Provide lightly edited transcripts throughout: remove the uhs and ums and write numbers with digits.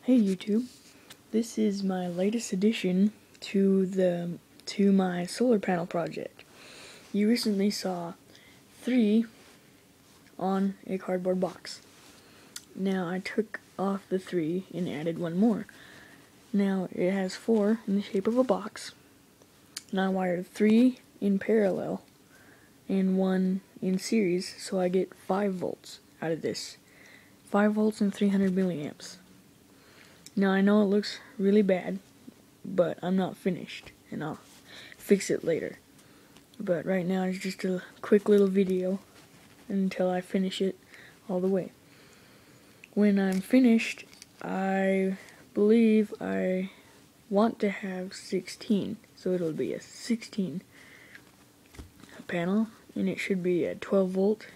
Hey YouTube, this is my latest addition to my solar panel project. You recently saw 3 on a cardboard box. Now I took off the 3 and added 1 more. Now it has 4 in the shape of a box. And I wired 3 in parallel and 1 in series, so I get 5 volts out of this. 5 volts and 300 milliamps. Now I know it looks really bad, but I'm not finished, and I'll fix it later. But right now it's just a quick little video until I finish it all the way. When I'm finished, I believe I want to have 16, so it'll be a 16 panel, and it should be a 12 volt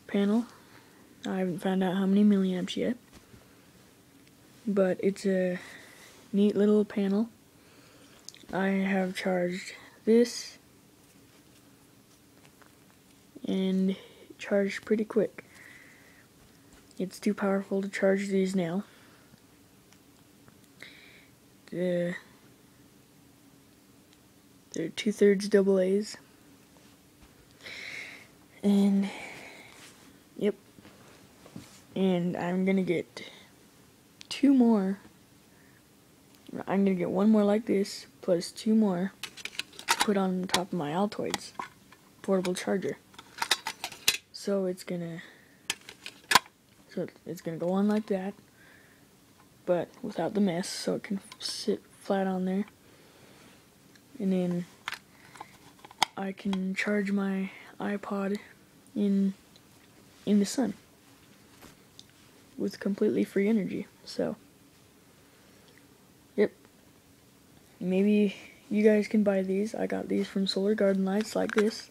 panel. I haven't found out how many milliamps yet, but it's a neat little panel. I have charged this and charged pretty quick. It's too powerful to charge these now. They're 2/3 AA's, and yep, and I'm gonna get 2 more. I'm gonna get 1 more like this, plus 2 more to put on top of my Altoids portable charger. So it's gonna go on like that, but without the mess, so it can sit flat on there. And then I can charge my iPod in the sun with completely free energy. So yep, maybe you guys can buy these. I got these from Solar Garden Lights, like this.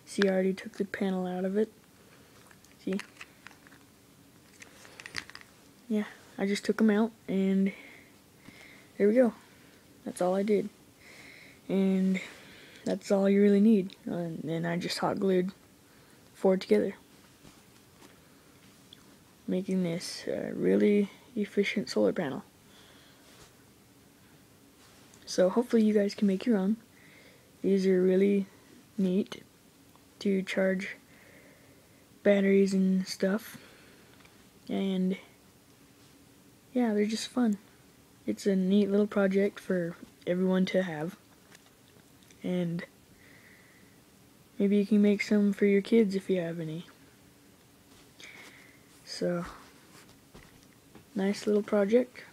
See, I already took the panel out of it. See? Yeah, I just took them out, and there we go. That's all I did. And that's all you really need. And then I just hot glued 4 together, making this a really efficient solar panel. So hopefully you guys can make your own. These are really neat to charge batteries and stuff, and yeah, they're just fun. It's a neat little project for everyone to have, and maybe you can make some for your kids if you have any. So, nice little project.